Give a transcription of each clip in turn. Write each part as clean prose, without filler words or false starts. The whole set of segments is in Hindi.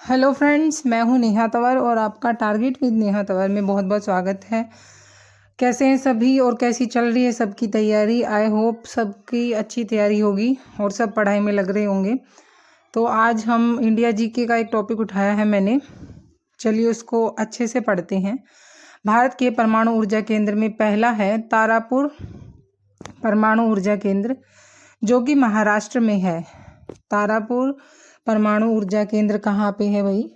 हेलो फ्रेंड्स, मैं हूं नेहा तंवर और आपका टारगेट विद नेहा तंवर में बहुत बहुत स्वागत है। कैसे हैं सभी और कैसी चल रही है सबकी तैयारी? आई होप सबकी अच्छी तैयारी होगी और सब पढ़ाई में लग रहे होंगे। तो आज हम इंडिया जीके का एक टॉपिक उठाया है मैंने, चलिए उसको अच्छे से पढ़ते हैं। भारत के परमाणु ऊर्जा केंद्र में पहला है तारापुर परमाणु ऊर्जा केंद्र, जो कि महाराष्ट्र में है। तारापुर परमाणु ऊर्जा केंद्र कहाँ पे है भाई?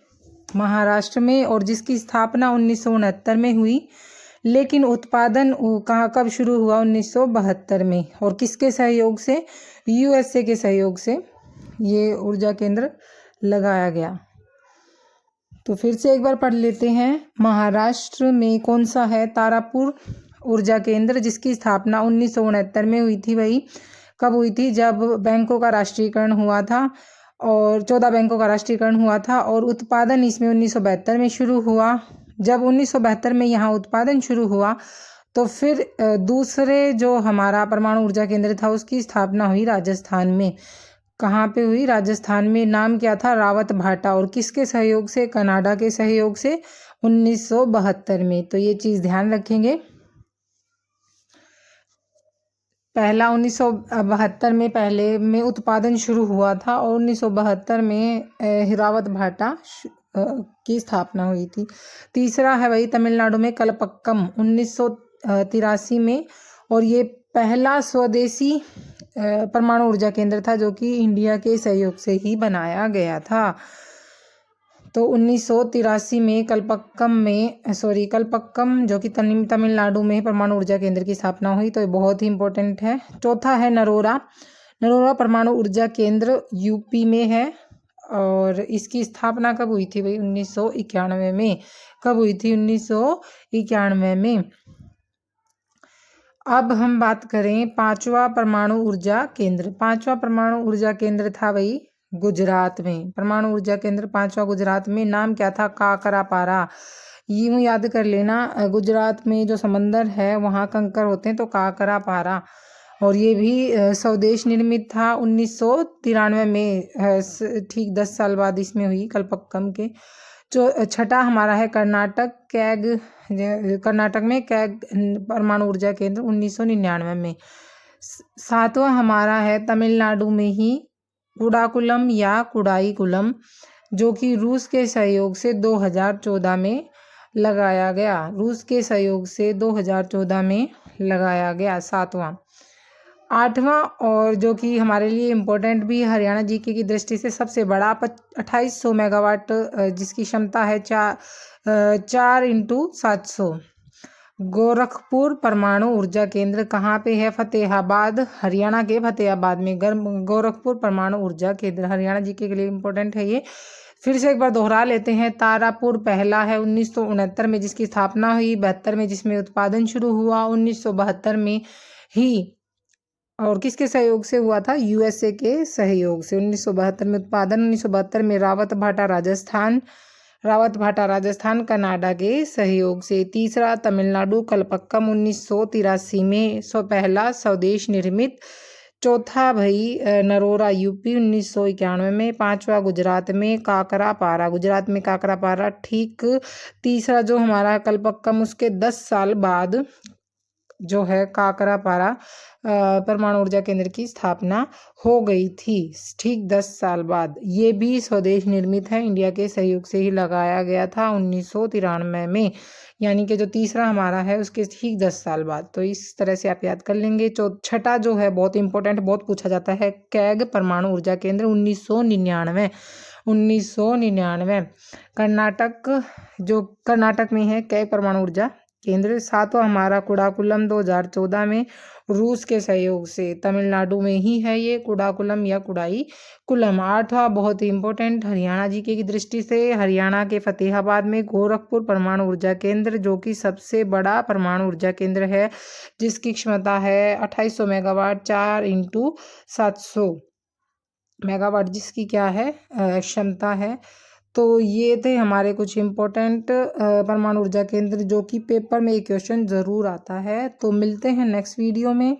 महाराष्ट्र में, और जिसकी स्थापना 1969 में हुई, लेकिन उत्पादन कहाँ कब शुरू हुआ? 1972 में। और किसके सहयोग से? यूएसए के सहयोग से ये ऊर्जा केंद्र लगाया गया। तो फिर से एक बार पढ़ लेते हैं। महाराष्ट्र में कौन सा है? तारापुर ऊर्जा केंद्र, जिसकी स्थापना 1969 में हुई थी भाई। कब हुई थी? जब बैंकों का राष्ट्रीयकरण हुआ था, और 14 बैंकों का राष्ट्रीयकरण हुआ था, और उत्पादन इसमें 1972 में शुरू हुआ। जब 1972 में यहाँ उत्पादन शुरू हुआ तो फिर दूसरे जो हमारा परमाणु ऊर्जा केंद्र था उसकी स्थापना हुई राजस्थान में। कहाँ पे हुई? राजस्थान में। नाम क्या था? रावत भाटा। और किसके सहयोग से? कनाडा के सहयोग से 1972 में। तो ये चीज़ ध्यान रखेंगे। पहला 1972 में पहले में उत्पादन शुरू हुआ था, और 1972 में हिरावत भाटा की स्थापना हुई थी। तीसरा है भाई तमिलनाडु में कलपक्कम 1983 में, और ये पहला स्वदेशी परमाणु ऊर्जा केंद्र था जो कि इंडिया के सहयोग से ही बनाया गया था। तो 1983 में कलपक्कम जो कि तमिलनाडु में परमाणु ऊर्जा केंद्र की स्थापना हुई। तो ये बहुत ही इंपॉर्टेंट है। चौथा है नरोरा परमाणु ऊर्जा केंद्र, यूपी में है। और इसकी स्थापना कब हुई थी भाई? 1991 में। कब हुई थी? 1991 में। अब हम बात करें पांचवा परमाणु ऊर्जा केंद्र। पांचवा परमाणु ऊर्जा केंद्र था भाई गुजरात में। परमाणु ऊर्जा केंद्र पांचवा गुजरात में। नाम क्या था? काकरापारा। यूं याद कर लेना, गुजरात में जो समंदर है वहाँ कंकर होते हैं, तो काकरापारा। और ये भी स्वदेश निर्मित था 1993 में। ठीक 10 साल बाद इसमें हुई कलपक्कम के। जो छठा हमारा है कर्नाटक में कैग परमाणु ऊर्जा केंद्र 1999 में। सातवां हमारा है तमिलनाडु में ही कुडाकुलम या कुडाईकुलम, जो कि रूस के सहयोग से 2014 में लगाया गया। रूस के सहयोग से 2014 में लगाया गया, सातवां। आठवां, और जो कि हमारे लिए इम्पोर्टेंट भी, हरियाणा जीके की दृष्टि से सबसे बड़ा 2800 मेगावाट जिसकी क्षमता है 4 × 700। गोरखपुर परमाणु ऊर्जा केंद्र कहाँ पे है? फतेहाबाद, हरियाणा के फतेहाबाद में गोरखपुर परमाणु ऊर्जा केंद्र हरियाणा जीके के लिए इम्पोर्टेंट है ये। फिर से एक बार दोहरा लेते हैं। तारापुर पहला है 1969 में जिसकी स्थापना हुई, 72 में जिसमें उत्पादन शुरू हुआ, 1972 में ही। और किसके सहयोग से हुआ था? यूएसए के सहयोग से। 1972 में उत्पादन, 1972 में रावत भाटा राजस्थान कनाडा के सहयोग से। तीसरा तमिलनाडु कलपक्कम 1983 में पहला स्वदेश निर्मित। चौथा भाई नरोरा यूपी 1991 में। पांचवा गुजरात में काकरापारा ठीक। तीसरा जो हमारा कलपक्कम, उसके 10 साल बाद जो है काकरापारा परमाणु ऊर्जा केंद्र की स्थापना हो गई थी, ठीक 10 साल बाद। ये भी स्वदेश निर्मित है, इंडिया के सहयोग से ही लगाया गया था 1993 में। यानी कि जो तीसरा हमारा है उसके ठीक 10 साल बाद। तो इस तरह से आप याद कर लेंगे। छठा जो है बहुत इंपॉर्टेंट, बहुत पूछा जाता है, कैग परमाणु ऊर्जा केंद्र 1999। कर्नाटक में है कैग परमाणु ऊर्जा केंद्र। सातवां हमारा कुडाकुलम 2014 में रूस के सहयोग से। तमिलनाडु में ही है ये कुडाकुलम या कुडाईकुलम। आठवां बहुत ही इंपॉर्टेंट हरियाणा जीके की दृष्टि से, हरियाणा के फतेहाबाद में गोरखपुर परमाणु ऊर्जा केंद्र, जो कि सबसे बड़ा परमाणु ऊर्जा केंद्र है, जिसकी क्षमता है 2800 मेगावाट, 4 × 700 मेगावाट जिसकी क्या है क्षमता है। तो ये थे हमारे कुछ इम्पोर्टेंट परमाणु ऊर्जा केंद्र, जो कि पेपर में एक क्वेश्चन ज़रूर आता है। तो मिलते हैं नेक्स्ट वीडियो में।